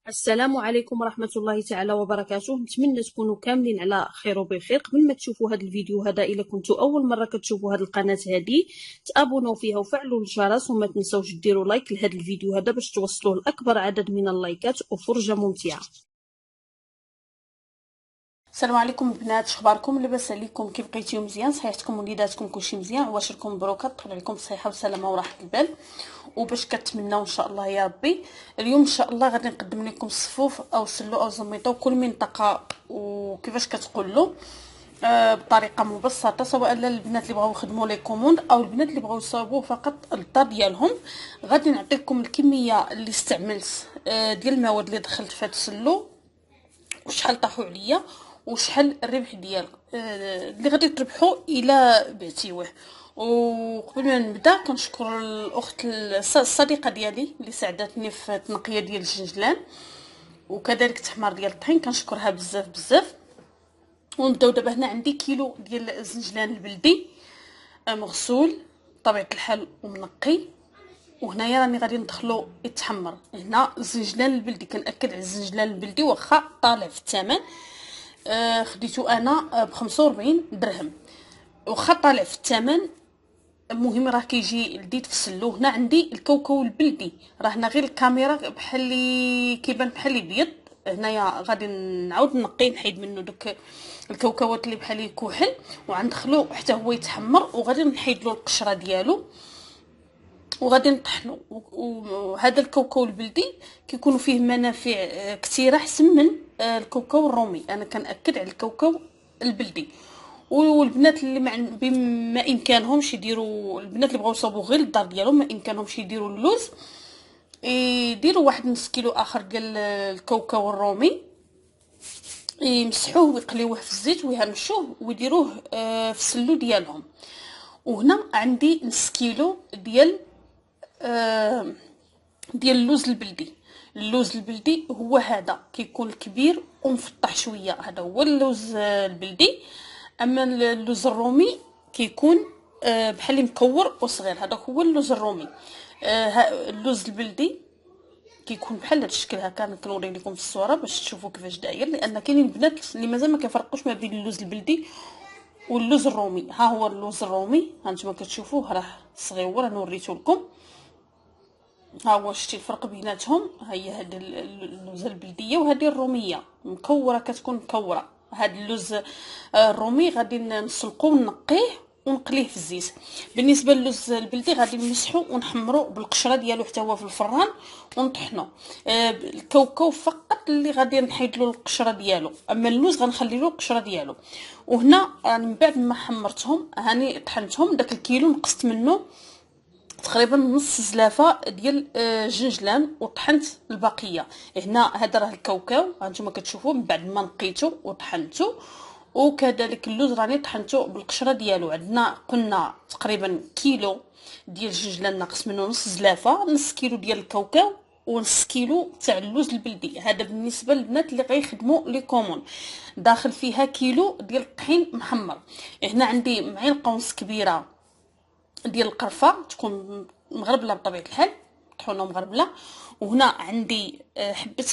السلام عليكم ورحمة الله تعالى وبركاته. نتمنى تكونوا كاملين على خير وبخير. قبل ما تشوفوا هذا الفيديو هذا، إلا كنتوا أول مرة كتشوفوا هذه القناة هذه، تابونوا فيها وفعلوا الجرس، وما تنسوش ديروا لايك لهذا الفيديو هذا باش توصلوا لأكبر عدد من اللايكات وفرجة ممتعة. السلام عليكم البنات، شخباركم؟ لاباس عليكم؟ كيف بقيتيو؟ مزيان؟ صحيحتكم وليداتكم كلشي مزيان؟ عواشركم مبروكات، تدخل عليكم بصحه وسلامه وراحه البال، وباش كتمناو ان شاء الله يا ربي. اليوم ان شاء الله غادي نقدم لكم الصفوف او سلو او زميطه، وكل منطقه وكيفاش كتقولوا بطريقه مبسطه، سواء للبنات اللي بغاو يخدموا لي كوموند او البنات اللي بغاو يصاوبوا فقط الدار ديالهم. غادي نعطيكم الكميه اللي استعملت ديال المواد اللي دخلت في هذا السلو، وشحال طاحوا عليا، وشحال الربح ديال اللي غادي تربحوا الى بعتيوه. وقبل ما نبدا كنشكر الاخت الصديقه ديالي اللي ساعدتني في التنقيه ديال الجنجلان وكذلك التحمار ديال الطحين، كنشكرها بزاف بزاف. ونبداو دابا. هنا عندي كيلو ديال الزنجلان البلدي مغسول بطبيعه الحال ومنقي، وهنايا راني غادي ندخلو يتحمر. هنا الزنجلان البلدي، كنأكد على الزنجلان البلدي واخا طالع في الثمن، خديتو انا ب 45 درهم واخا طالع في الثمن. المهم راه كيجي لذيذ في السلو. هنا عندي الكاوكاو البلدي، راه هنا غير الكاميرا بحال اللي كيبان بحال اللي بيض. هنايا غادي نعاود نقي نحيد منه دوك الكاوكاوات اللي بحال يكحل، وغندخلو حتى هو يتحمر، وغادي نحيد له القشره ديالو وغادي نطحنو. وهذا الكاوكاو البلدي كيكون فيه منافع كثيره احسن من الكاوكاو الرومي. انا كنأكد على الكاوكاو البلدي. والبنات اللي بما امكانهمش يديروا، البنات اللي بغاو يصاوبوا غير الدار ديالهم ما امكانهمش يديروا اللوز، يديروا واحد نص كيلو اخر ديال الكاوكاو الرومي، يمسحوه ويقليوه في الزيت ويهرمشوه ويديروه في السلو ديالهم. وهنا عندي نص كيلو ديال اللوز البلدي. اللوز البلدي هو هذا، كيكون كبير ومفطح شويه، هذا هو اللوز البلدي. اما اللوز الرومي كيكون بحال مكور وصغير، هذا هو اللوز الرومي. اللوز البلدي كيكون بحال هذا الشكل هكا. كنوري لكم في الصوره باش تشوفوا كيفاش داير، لان كاينين البنات اللي مازال ما كيفرقوش ما بين اللوز البلدي واللوز الرومي. ها هو اللوز الرومي، ها نتوما كتشوفوه راه صغيور، انا وريته لكم. ها هو شتي الفرق بيناتهم. ها هي هاد اللوزه البلديه وهذه الروميه مكوره، كتكون مكوره. هاد اللوز الرومي غادي نسلقوه ونقيه ونقليه في الزيت. بالنسبه للوز البلدي غادي نمسحو ونحمرو بالقشره ديالو حتى هو في الفران ونطحنو. الكاوكاو فقط اللي غادي نحيد له القشره ديالو، اما اللوز غنخلي له القشره ديالو. وهنا من بعد ما حمرتهم هاني طحنتهم، داك الكيلو نقصت منه تقريبا نص زلافه ديال الجنجلان وطحنت البقيه. هنا هذا راه الكاوكاو، هانتوما كتشوفوه من بعد ما نقيتو وطحنتو، وكذلك اللوز راني طحنتو بالقشره ديالو. عندنا قلنا تقريبا كيلو ديال الجنجلان ناقص منه نص زلافه، نص كيلو ديال الكاوكاو، ونص كيلو تاع اللوز البلدي. هذا بالنسبه للبنات اللي غيخدموا لي كومون. داخل فيها كيلو ديال الطحين محمر. هنا عندي معلقه ونص كبيره ديال القرفه، تكون مغربله بطبيعه الحال، طحونه مغربله. وهنا عندي حبه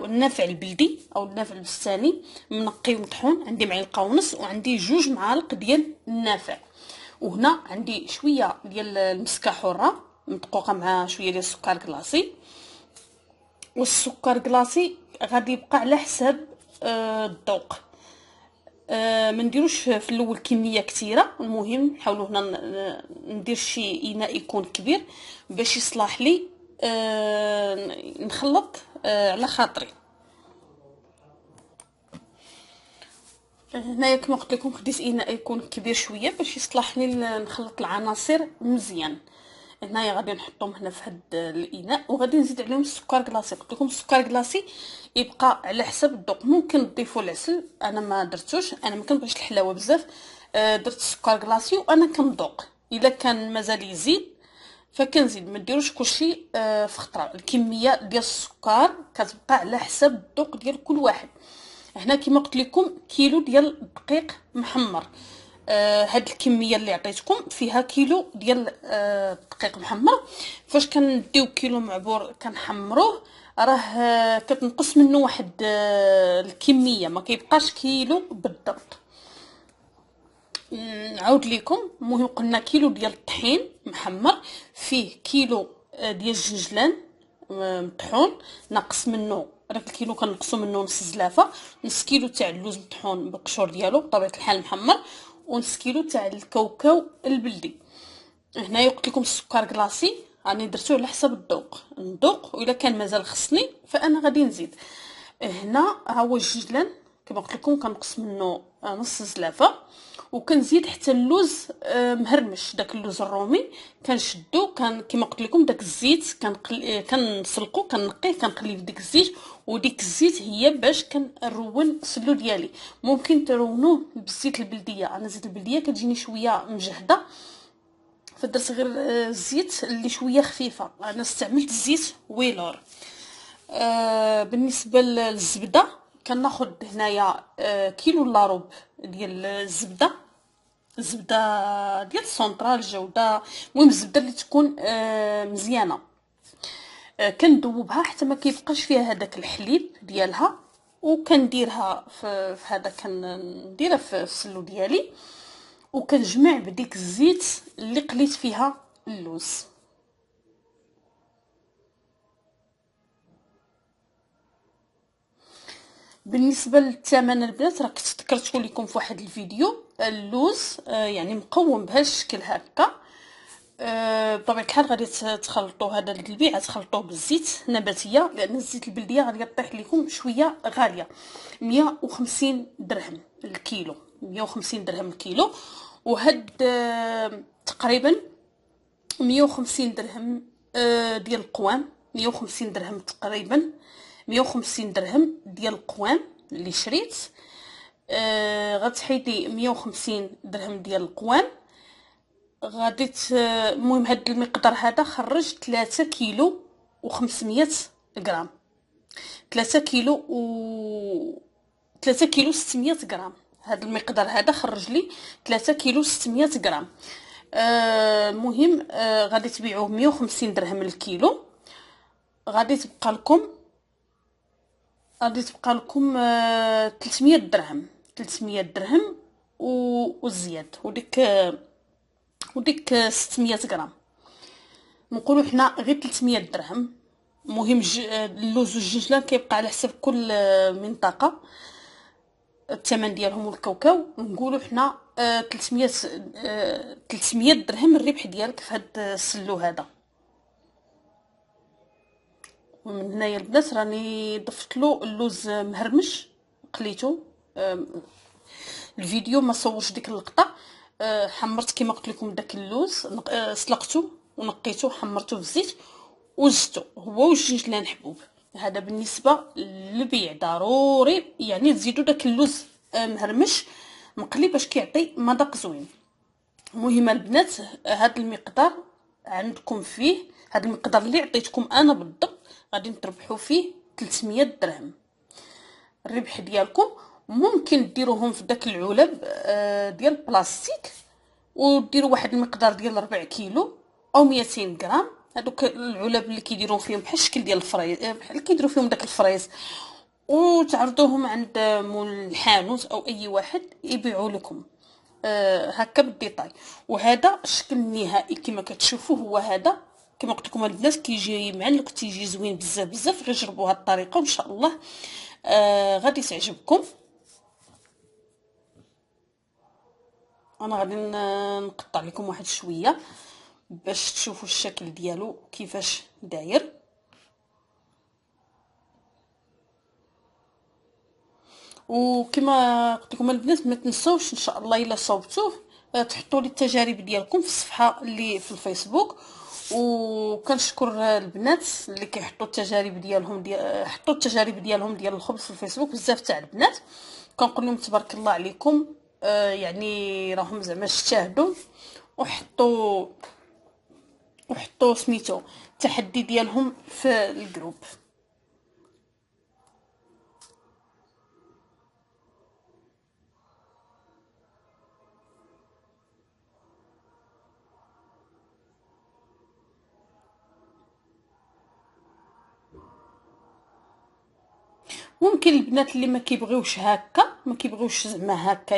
النافع البلدي او النافع البستاني منقي ومطحون، عندي معلقه ونص، وعندي 2 معالق ديال النافع. وهنا عندي شويه ديال المسكه حره مدقوقه مع شويه ديال السكر كلاصي. والسكر كلاصي غادي يبقى على حساب الذوق. ما نديروش في الاول كميه كثيره. المهم نحاولوا هنا ندير شي اناء يكون كبير باش يصلح لي نخلط على خاطري. هنايا كما قلت لكم خديت اناء يكون كبير شويه باش يصلح لي نخلط العناصر مزيان. هنايا غادي نحطهم هنا في هاد الاناء، وغادي نزيد عليهم السكر كلاصي. قلت لكم السكر كلاصي يبقى على حسب الذوق. ممكن تضيفوا العسل، انا ما درتوش، انا ما كنبغيش الحلاوه بزاف، درت السكر كلاصي وانا كنذوق. الا كان مازال يزيد فكنزيد، ما ديروش كلشي في خطره. الكميه ديال السكر كتبقى على حسب الذوق ديال كل واحد. هنا كما قلت لكم كيلو ديال الدقيق محمر. هاد الكميه اللي عطيتكم فيها كيلو ديال الدقيق محمر. فاش كنديو كيلو معبور كنحمروه راه كتنقص منه واحد الكميه، ما كيبقاش كيلو بالضبط. نعاود لكم، المهم قلنا كيلو ديال الطحين محمر فيه كيلو ديال الجنجلان مطحون، ناقص منه هذاك الكيلو كنقصوا منه نص زلافه، نص كيلو تاع اللوز مطحون بالقشور ديالو بطبيعه الحال محمر، ونص كيلو تاع الكاوكاو البلدي. هنايا قلت لكم السكر كلاصي راني درتوه على حسب الذوق، نذوق والا كان مازال خصني فانا غادي نزيد. هنا ها هو الججلان كما قلت لكم كنقص منه نص زلافه، وكنزيد حتى اللوز مهرمش، داك اللوز الرومي كنشدو كما قلت لكم داك الزيت كنسلقو كنقيه كنقليه في ديك الزيت، وديك الزيت هي باش كنرون السلو ديالي. ممكن ترونوه بالزيت البلديه، انا زيت البلديه كتجيني شويه مجهده، فدرت غير الزيت اللي شويه خفيفه، انا استعملت الزيت ويلور. بالنسبه للزبده كناخذ هنايا كيلو الا ربع ديال الزبده ديال السونطرال جوده، المهم الزبده اللي تكون مزيانه. كندوبها حتى ما كيبقاش فيها هذاك الحليب ديالها، وكنديرها في هذا كنديرها في السلو ديالي، وكنجمع بديك الزيت اللي قليت فيها اللوز. بالنسبه للثمن البنات راه كنت ذكرته لكم في واحد الفيديو، اللوز يعني مقوم بهذا الشكل هكا. بطبيعه الحال غادي تخلطوا هذا البيع تخلطوه بالزيت النباتيه، لان الزيت البلديه غادي يطيح لكم شويه غاليه، 150 درهم الكيلو، 150 درهم الكيلو. وهاد تقريبا 150 درهم ديال القوام، 150 درهم تقريبا، 150 درهم ديال القوام اللي شريت. غتحيدي 150 درهم ديال القوام، غادي المهم هاد المقدار هذا خرج 3 كيلو و500 غرام، 3 كيلو و 3 كيلو 600 غرام. هاد المقدار هذا خرج لي 3 كيلو 600 غرام. المهم غادي تبيعوه 150 درهم الكيلو، غادي تبقى لكم 300 درهم، 300 درهم وزياد، وديك 600 غرام، نقولوا حنا غير 300 درهم. المهم اللوز والجنجلان كيبقى على حسب كل منطقه الثمن ديالهم، والكاوكاو نقولوا حنا 300 درهم الربح ديالك في هذا السلو هذا. ومن هنايا البنات راني ضفت له اللوز مهرمش قليته. الفيديو ما صورش ديك اللقطه. حمرت كما قلت لكم داك اللوز، سلقته ونقيته وحمرته في الزيت وزدته هو والجنجلان حبوب. هذا بالنسبه للبيع ضروري يعني تزيدوا داك اللوز مهرمش مقلي باش كيعطي مذاق زوين. المهم البنات هذا المقدار عندكم فيه، هذا المقدار اللي عطيتكم انا بالضبط غادي تربحوا فيه 300 درهم الربح ديالكم. ممكن ديروهم في داك العلب ديال البلاستيك، وديروا واحد المقدار ديال 4 كيلو او 200 غرام. هذوك العلب اللي كيديرون فيهم بحال الشكل ديال الفريز، بحال كيديروا فيهم داك الفريز، وتعرضوهم عند مول الحانوت او اي واحد يبيعوا لكم هكا بالديطاي. وهذا الشكل النهائي كما كتشوفوا هو هذا. كما قلت لكم البنات كيجي معلق، تيجي زوين بزاف بزاف. غير جربوا هذه الطريقه وان شاء الله غادي تعجبكم. انا غادي نقطع لكم واحد شويه باش تشوفوا الشكل ديالو كيفاش داير. وكما قلت لكم البنات ما تنسوش ان شاء الله الا صوبتوه تحطوا لي التجارب ديالكم في الصفحه اللي في الفيسبوك. وكنشكر البنات اللي كيحطوا التجارب ديالهم حطوا التجارب ديالهم ديال الخبز في الفيسبوك، بزاف تاع البنات كنقول لهم تبارك الله عليكم. يعني راهم زعما اجتهدوا وحطوا سميتو التحدي ديالهم في الجروب. ممكن البنات اللي ما كيبغيوش هكا، ما كيبغيوش زعما هكا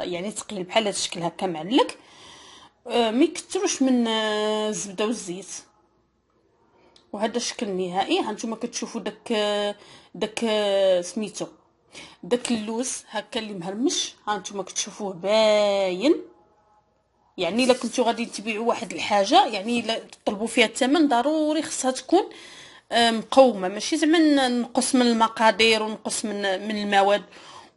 يعني تقلي بحال هذا الشكل هكا معلك، ما يكثروش من الزبده والزيت. وهذا الشكل النهائي. هانتوما كتشوفوا داك سميتو داك اللوز هكا اللي مهرمش، هانتوما كتشوفوه باين. يعني الا كنتو غادي تبيعوا واحد الحاجه، يعني الا تطلبوا فيها الثمن، ضروري خصها تكون مقومه، ماشي زعما نقص من المقادير ونقص من المواد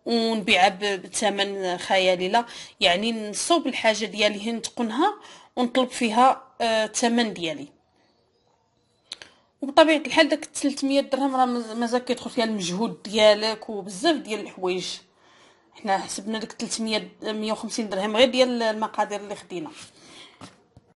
ونبيعها بثمن خيالي. لا، يعني نصوب الحاجه ديالي نتقنها ونطلب فيها الثمن ديالي. وبطبيعه الحال داك 300 درهم راه مازال كيدخل فيها المجهود ديالك وبزاف ديال الحوايج. حنا حسبنا ديك 300 150 درهم غير ديال المقادير اللي خدينا.